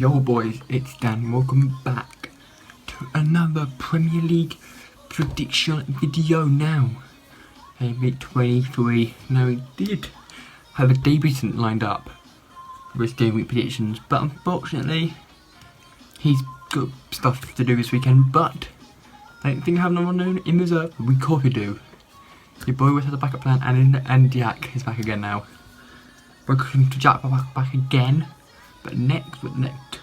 Yo boys, it's Dan. Welcome back to another Premier League prediction video now. Week 23. Now we did have a debutant lined up with game week predictions, but unfortunately he's got stuff to do this weekend, but I don't think I have no one in reserve. We could do. Your boy always has a backup plan, and Jack is back again now. Welcome to Jack back again. But next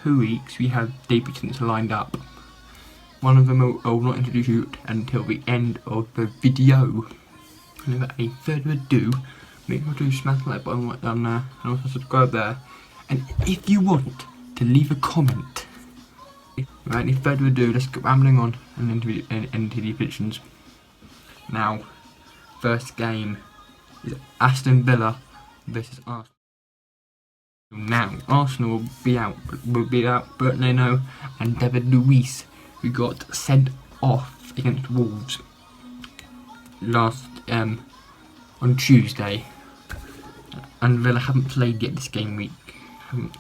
2 weeks we have debutants lined up. One of them I will not introduce you until the end of the video. And without any further ado, make sure to smash the like button right down there and also subscribe there. And if you want to leave a comment, without any further ado, let's get rambling on and into the predictions. Now, first game is Aston Villa versus Arsenal. Now, Arsenal will be out Burnley and David Luiz, who got sent off against Wolves last on Tuesday, and Villa haven't played yet this game week. And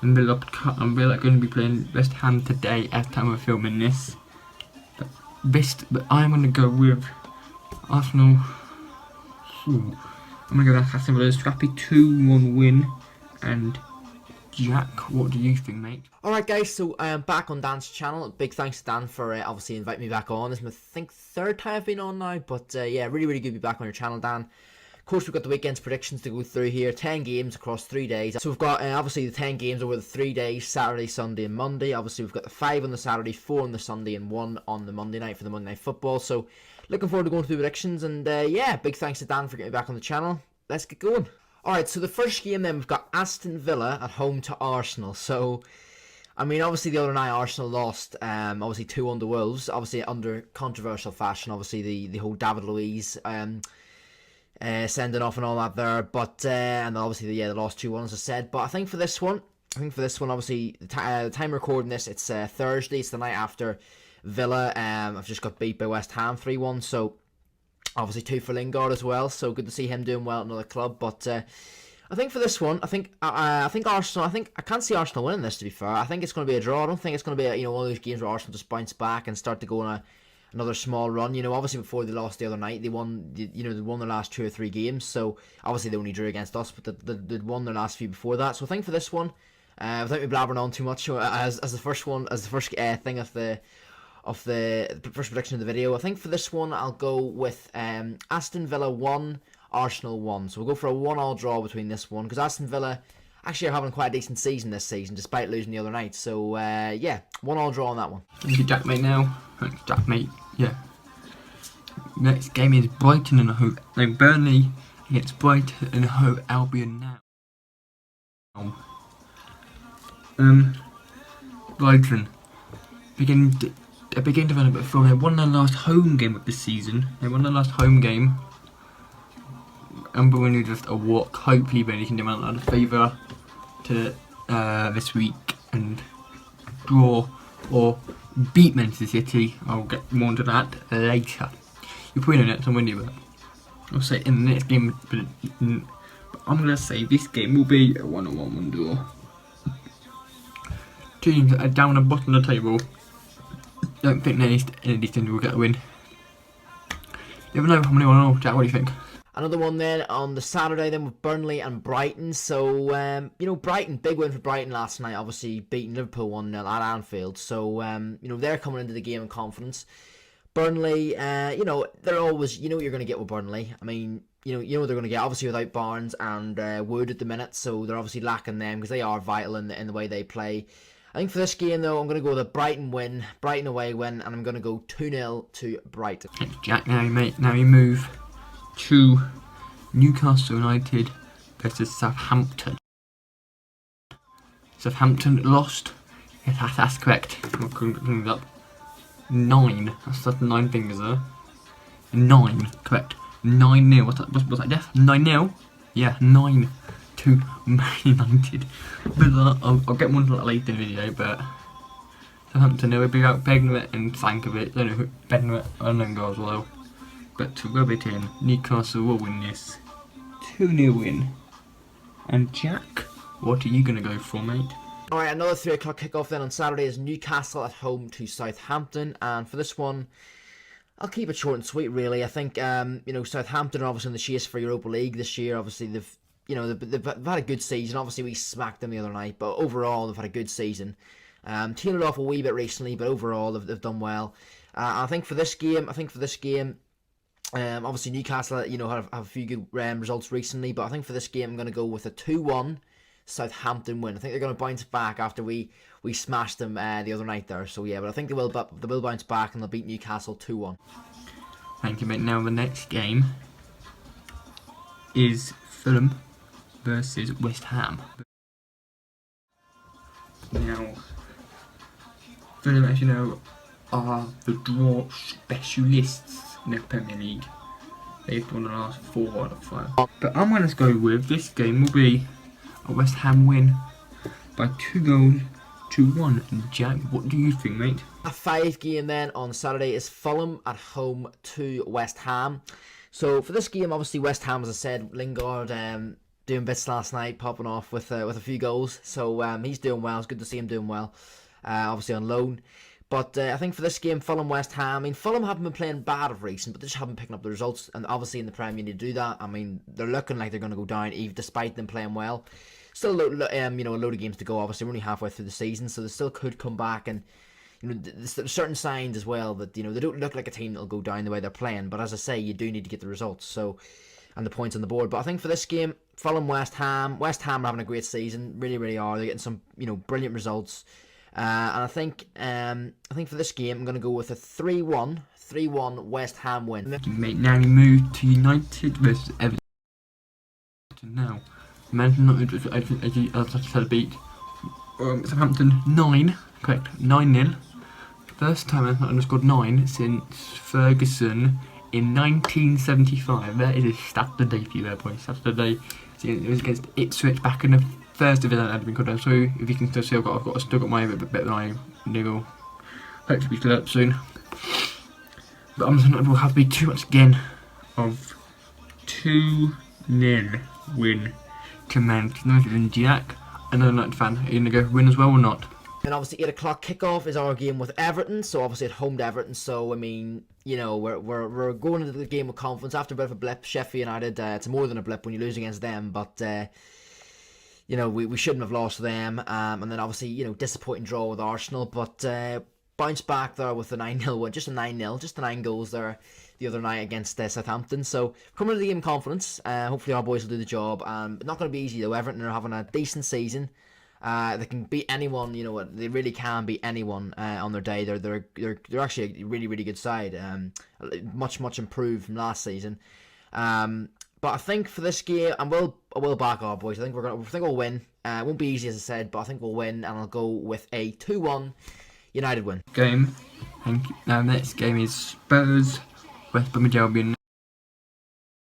Villa are going to be playing West Ham today at the time of filming this. But I'm going to go with Arsenal. I'm going to go with Aston Villa's scrappy 2-1 win. And Jack, what do you think, mate? Alright guys, so I am back on Dan's channel. Big thanks to Dan for obviously inviting me back on. This is my, third time I've been on now, but yeah, really good to be back on your channel, Dan. Of course, we've got the weekend's predictions to go through here. 10 games across 3 days. So we've got obviously the 10 games over the 3 days, Saturday, Sunday and Monday. Obviously we've got the 5 on the Saturday, 4 on the Sunday and 1 on the Monday night for the Monday Night Football. So looking forward to going through the predictions, and yeah, big thanks to Dan for getting me back on the channel. Let's get going. Alright, so the first game then, we've got Aston Villa at home to Arsenal. So, I mean, obviously the other night Arsenal lost, obviously 2-1 to Wolves, obviously under controversial fashion, obviously the whole David Luiz sending off and all that there, but, and obviously, they lost 2-1 as I said, but I think for this one, obviously, the time recording this, it's Thursday, it's the night after Villa, I've just got beat by West Ham 3-1, so obviously 2 for Lingard as well, so good to see him doing well at another club. But I think for this one, I think Arsenal. I can't see Arsenal winning this. To be fair, I think it's going to be a draw. I don't think it's going to be one of those games where Arsenal just bounce back and start to go on another small run. Obviously before they lost the other night, they won. They won their last 2 or 3 games. So obviously they only drew against us, but they won their last few before that. So I think for this one, without me blabbering on too much, as the first thing of the first prediction of the video, I think for this one I'll go with Aston Villa 1, Arsenal 1. So we'll go for a 1-1 draw between this one, because Aston Villa actually are having quite a decent season this season despite losing the other night. So yeah, 1-1 draw on that one. Thank you, Jack, mate. Now, thanks, Jack, mate. Yeah. Next game is Brighton and Hove. No, Burnley against Brighton and Hove Albion now. Brighton begin development for they won their last home game of the season. They won their last home game, and we're going to just a walk. Hopefully, they can do a favour to this week and draw or beat Manchester City. I'll get more into that later. You probably know that, so I'm going to do that. I'll say in the next game, but I'm going to say this game will be a 1-1 draw. Teams are down the bottom of the table. Don't think any of these teams will get a win. You never know how many will. Jack, what do you think? Another one then on the Saturday then with Burnley and Brighton. So, Brighton, big win for Brighton last night, obviously beating Liverpool 1-0 at Anfield. So, they're coming into the game in confidence. Burnley, they're always, what you're going to get with Burnley. I mean, they're going to get, obviously without Barnes and Wood at the minute. So, they're obviously lacking them because they are vital in the way they play. I think for this game, though, I'm going to go with a Brighton away win, and I'm going to go 2-0 to Brighton. Thanks, Jack. Now you move to Newcastle United versus Southampton. Southampton lost. Yes, that's correct. I'm going to up 9. That's 9 fingers there. 9, correct. 9-0. What's that, Jeff? 9-0? Yeah, 9 to Man United. But I'll get more into that later in the video, but Southampton, they will be out Begnaret and Sankovic. I don't know who Begnaret and Lingard as well. But to rub it in, Newcastle will win this 2-0 win. And Jack, what are you going to go for, mate? Alright, another 3 o'clock kickoff then on Saturday is Newcastle at home to Southampton, and for this one, I'll keep it short and sweet really. I think, Southampton are obviously in the chase for Europa League this year. Obviously, they've had a good season. Obviously, we smacked them the other night, but overall, they've had a good season. Tailed off a wee bit recently, but overall, they've done well. I think for this game, obviously Newcastle, have a few good results recently, but I think for this game, I'm going to go with a 2-1 Southampton win. I think they're going to bounce back after we smashed them the other night there. So yeah, but I think they will bounce back and they'll beat Newcastle 2-1. Thank you, mate. Now the next game is Fulham versus West Ham. Now, Fulham, as you know, are the draw specialists in the Premier League. They've won the last 4 out of 5. But I'm going to go with this game will be a West Ham win by 2-1. Jack, what do you think, mate? A 5 game then on Saturday is Fulham at home to West Ham. So for this game, obviously West Ham, as I said, Lingard doing bits last night, popping off with a few goals. So he's doing well. It's good to see him doing well. Obviously on loan. But I think for this game, Fulham-West Ham, I mean, Fulham haven't been playing bad of recent, but they just haven't picked up the results. And obviously in the Premier, you need to do that. I mean, they're looking like they're going to go down, even despite them playing well. Still, a load of games to go. Obviously, we're only halfway through the season, so they still could come back. And there's certain signs as well that they don't look like a team that'll go down the way they're playing. But as I say, you do need to get the results, and the points on the board. But I think for this game, Fulham-West Ham are having a great season. Really, really are. They're getting some brilliant results. And I think for this game, I'm going to go with a 3-1 West Ham win. Mate, now we move to United versus Everton. Now, Manchester United, as I said, beat Southampton 9-0. First time Southampton scored 9 since Ferguson in 1975. That is a Saturday for you there, boys. Saturday. It was against Ipswich back in the first division that had been called down. So if you can still see, I've still got my bit that I niggle. Hopefully we clear up soon. But I'm not will have to be too much again of 2-0 win to Manchester United and Jack. Another United fan. Are you gonna go win as well or not? And obviously 8 o'clock kickoff is our game with Everton. So obviously at home to Everton. So I mean, we're going into the game with confidence after a bit of a blip. Sheffield United, it's more than a blip when you lose against them, but we shouldn't have lost to them. And then obviously disappointing draw with Arsenal, but bounce back there with a 9-0 win, just a 9-0, just the 9 goals there the other night against Southampton. So coming into the game confidence. Hopefully our boys will do the job. Not going to be easy though. Everton are having a decent season. They can beat anyone. They really can beat anyone on their day. They're actually a really, really good side. Much improved from last season. But I think for this game, I will back our boys. I think we'll win. It won't be easy, as I said, but I think we'll win, and I'll go with a 2-1 United win. Game. Thank you. Now next game is Spurs West Bromwich Albion.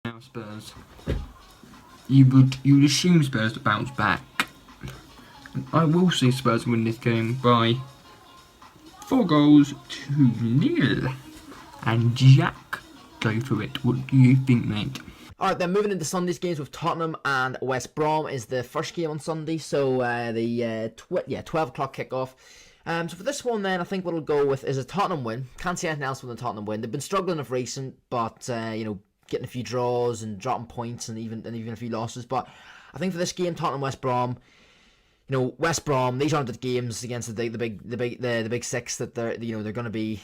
Now Spurs. You would assume Spurs to bounce back. And I will see Spurs win this game by 4-0. And Jack, go for it. What do you think, mate? Alright, then moving into Sunday's games with Tottenham and West Brom is the first game on Sunday. So the 12 o'clock kickoff. So for this one then, I think what I'll go with is a Tottenham win. Can't see anything else with a Tottenham win. They've been struggling of recent, but getting a few draws and dropping points and even a few losses. But I think for this game, Tottenham West Brom, West Brom, these aren't the games against the big six that they're going to be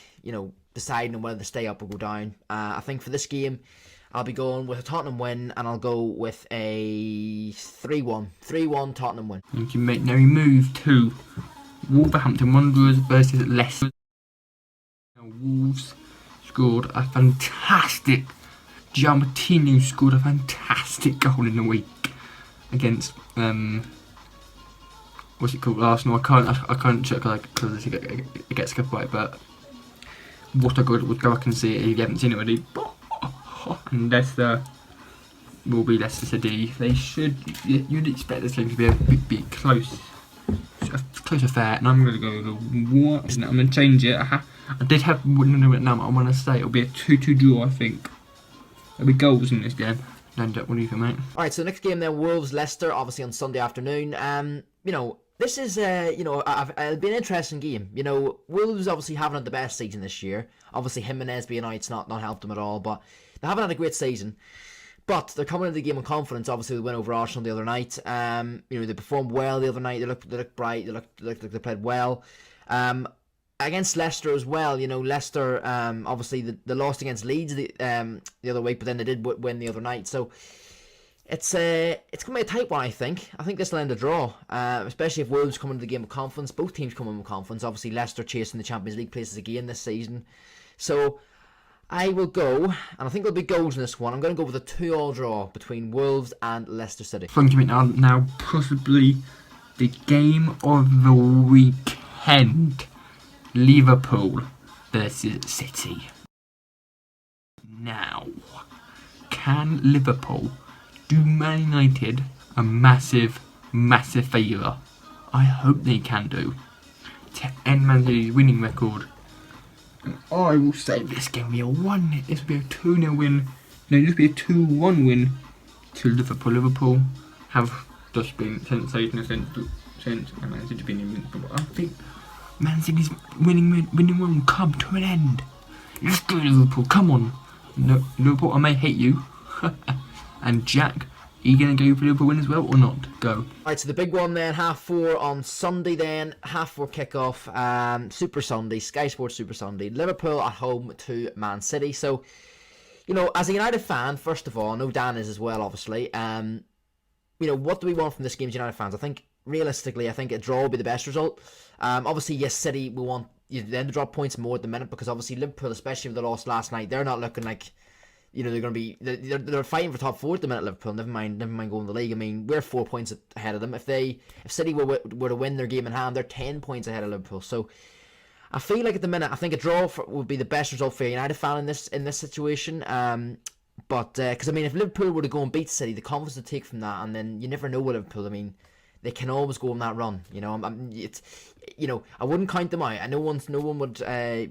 deciding on whether to stay up or go down. I think for this game, I'll be going with a Tottenham win, and I'll go with a 3-1 Tottenham win. Thank you, mate. Now we move to Wolverhampton Wanderers versus Leicester. Wolves scored a fantastic. Giammartino scored a fantastic goal in the week against what's it called? Arsenal. I can't check because it gets cut right, but what a good. We'll go back and see it if you haven't seen it already. And Leicester will be Leicester City. They should. You'd expect this game to be a bit close. Close affair, and I'm going to go with what? I'm going to change it. I did have no, I'm going to say it'll be a 2-2 draw, I think. There'll be goals in this game. What do you think, mate? Alright, so the next game then, Wolves-Leicester, obviously on Sunday afternoon. This is, it'll be an interesting game. Wolves obviously haven't had the best season this year. Obviously, Jimenez being out's not helped them at all, but they haven't had a great season. But they're coming into the game with confidence. Obviously, they win over Arsenal the other night. They performed well the other night. They looked bright. They looked like they played well. Against Leicester as well. Leicester obviously they lost against Leeds the other week, but then they did win the other night. So it's gonna be a tight one. I think this will end a draw. Especially if Wolves come into the game with confidence. Both teams come in with confidence. Obviously, Leicester chasing the Champions League places again this season. So I will go, and I think there'll be goals in this one. I'm going to go with a 2-2 draw between Wolves and Leicester City. Thinking it now, possibly the game of the weekend. Liverpool versus City. Now, can Liverpool do Man United a massive, massive favour? I hope they can do. To end Man City's winning record. And I will say this game will be a 1-0. This will be a 2-0 win. No, this will be a 2-1 win to Liverpool. Liverpool have just been sensational since Man City's been invincible. I think Man City's winning run will come to an end. Let's go Liverpool, come on. No, Liverpool, I may hate you. And Jack, are you going to go for Liverpool win as well or not? Go. Alright, so the big one then, 4:30 on Sunday then, 4:30 kickoff, Super Sunday, Sky Sports Super Sunday, Liverpool at home to Man City. So, as a United fan, first of all, I know Dan is as well, obviously, what do we want from this game as United fans? I think, realistically, a draw will be the best result. Obviously, yes, City will want them to drop points more at the minute, because obviously Liverpool, especially with the loss last night, they're not looking like they're going to be. They're fighting for top 4 at the minute. Liverpool, never mind going to the league. I mean, we're 4 points ahead of them. If City were to win their game in hand, they're 10 points ahead of Liverpool. So I feel like at the minute, I think a draw would be the best result for a United fan in this situation. But because if Liverpool were to go and beat City, the confidence to take from that, and then you never know with Liverpool. They can always go on that run. I wouldn't count them out. No one would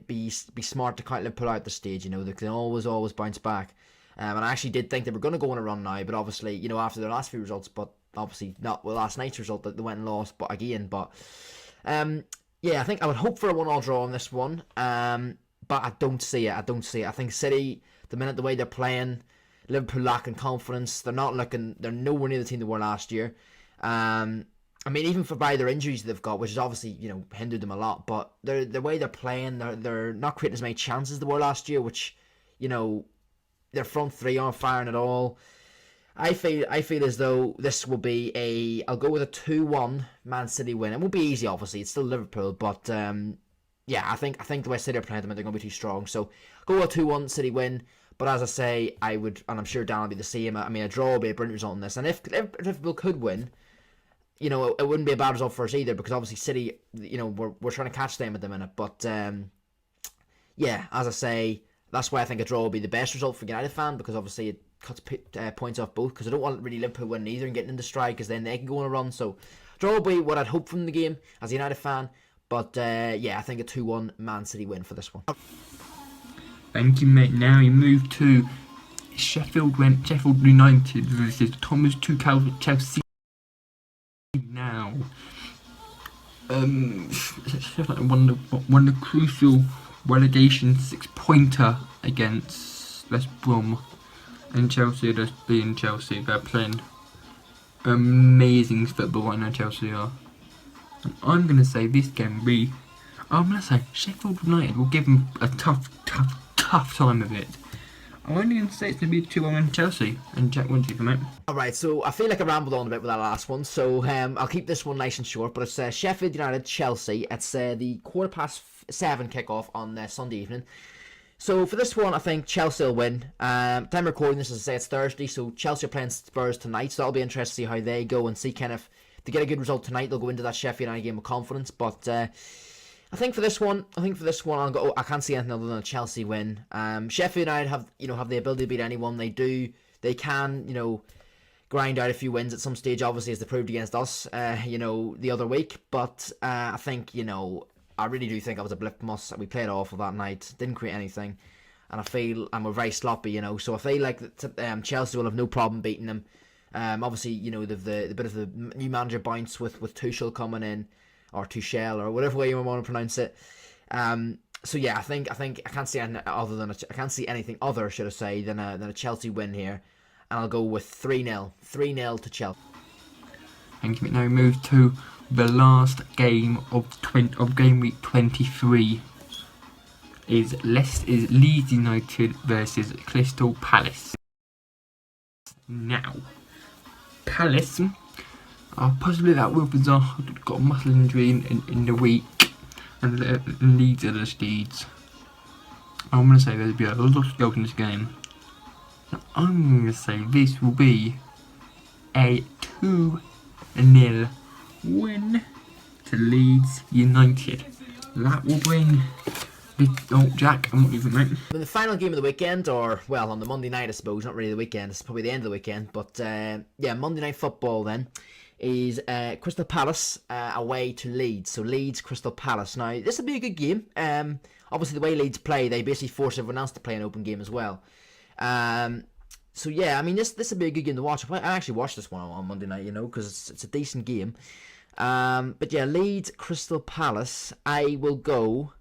be smart to count Liverpool out at this stage. They can always bounce back. And I actually did think they were going to go on a run now, but obviously, after their last few results, but obviously not with last night's result that they went and lost. But I think I would hope for a 1-1 draw on this one. But I don't see it. I think City, the way they're playing, Liverpool lacking confidence. They're nowhere near the team they were last year. Even by their injuries they've got, which has obviously, hindered them a lot, but the way they're playing, they're not creating as many chances as they were last year, which, their front three aren't firing at all. I feel as though this will be I'll go with a 2-1 Man City win. It won't be easy, obviously, it's still Liverpool, but I think the way City are playing them, they're going to be too strong, so go with a 2-1 City win. But as I say, I would, and I'm sure Dan will be the same. A draw would be a brilliant result in this. And if Liverpool could win, it wouldn't be a bad result for us either, because obviously City, we're trying to catch them at the minute. But as I say, that's why I think a draw would be the best result for a United fan, because obviously it cuts points off both. Because I don't want really Liverpool winning either and getting into stride, because then they can go on a run. So draw would be what I'd hope from the game as a United fan. But I think a 2-1 Man City win for this one. Thank you, mate. Now we move to Sheffield United versus Thomas Tuchel Chelsea. Now, Sheffield won the crucial relegation 6-pointer against West Brom, and Chelsea, just being Chelsea, they're playing amazing football right now. Chelsea are, and I'm gonna say this game will be. I'm gonna say Sheffield United will give them a tough time of it. I'm only going to say it's going to be 2-1 Chelsea. And Jack, what do you think, mate? Alright, so I feel like I rambled on a bit with that last one, so I'll keep this one nice and short. But it's Sheffield United Chelsea. It's the 7:15 kickoff on Sunday evening. So for this one, I think Chelsea will win. Time recording this, as I say, it's Thursday, so Chelsea are playing Spurs tonight, so that'll be interesting to see how they go and see kind of, if they get a good result tonight, they'll go into that Sheffield United game with confidence. But I think for this one, I'll go. I can't see anything other than a Chelsea win. Sheffield United have the ability to beat anyone. They can grind out a few wins at some stage. Obviously, as they proved against us, the other week. But I think I really do think I was a blip from us. We played awful that night, didn't create anything, and we're very sloppy. So I feel like Chelsea will have no problem beating them. Obviously, you know, the bit of the new manager bounce with Tuchel coming in, or Tuchel, or whatever way you want to pronounce it. So yeah, I think I can't see anything other than I can't see anything other, should I say, than a Chelsea win here, and I'll go with 3-0 to Chelsea. Thank you. Now we move to the last game of game week 23. Is Leeds United versus Crystal Palace. Now, Palace are possibly that Wilford's got a muscle injury in the week, and Leeds are just Leeds. I'm going to say there'll be a lot of goals in this game. Now, I'm going to say this will be a 2-0 win to Leeds United. That will bring Jack, and what do you think, mate? The final game of the weekend, or well, on the Monday night, I suppose, not really the weekend, it's probably the end of the weekend, but yeah, Monday Night Football then, is Crystal Palace away to Leeds. So Leeds, Crystal Palace. Now, this will be a good game. Obviously, the way Leeds play, they basically force everyone else to play an open game as well. So yeah, I mean, this will be a good game to watch. I actually watched this one on Monday night, you know, because it's a decent game. But yeah, Leeds, Crystal Palace, I will go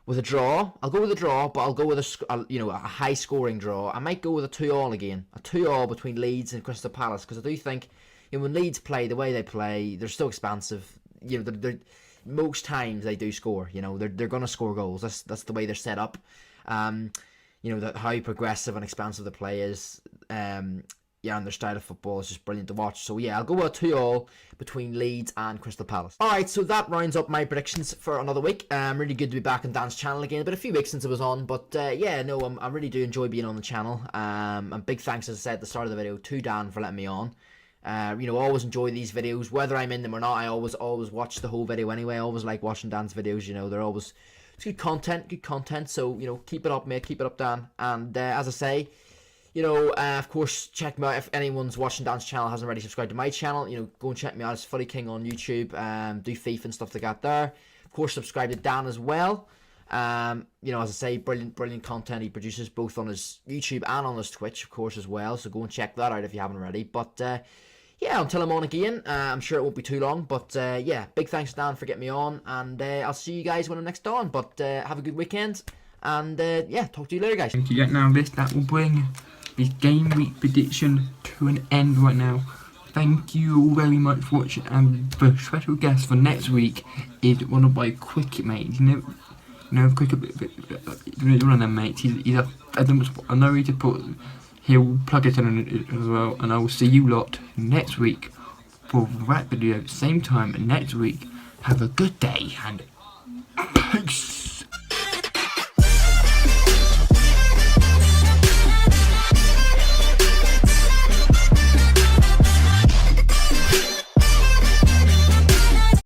with a draw. I'll go with a draw, but I'll go with a high scoring draw. I might go with a 2-2 again. A 2-2 between Leeds and Crystal Palace, because I do think, you know, when Leeds play the way they play, they're so expansive. You know, they're most times they do score. You know, they're gonna score goals. That's the way they're set up. You know, how progressive and expansive the play is. Yeah, and their style of football is just brilliant to watch. So yeah, I'll go with a 2-2 between Leeds and Crystal Palace. Alright, so that rounds up my predictions for another week. Really good to be back on Dan's channel again. But a few weeks since I was on. But yeah, no, I really do enjoy being on the channel. And big thanks, as I said at the start of the video, to Dan for letting me on. You know, I always enjoy these videos, whether I'm in them or not. I always watch the whole video anyway. I always like watching Dan's videos. You know, they're always good content. So, you know, keep it up, mate. Keep it up, Dan. And as I say, you know, of course, check me out. If anyone's watching Dan's channel hasn't already subscribed to my channel, you know, go and check me out. It's Footy King on YouTube. Do FIFA and stuff like that there. Of course, subscribe to Dan as well. You know, as I say, brilliant content he produces, both on his YouTube and on his Twitch, of course, as well. So go and check that out if you haven't already. But yeah, until I'm on again, I'm sure it won't be too long. But yeah, big thanks to Dan for getting me on, and I'll see you guys when I'm next on. But have a good weekend, and yeah, talk to you later, guys. Thank you. Now that will bring this game week prediction to an end right now. Thank you all very much for watching, and the special guest for next week is one of my cricket mates. You know, cricket, one of them mates. He's a, I know he'll plug it in as well, and I will see you lot next week for that video, same time next week. Have a good day, and peace.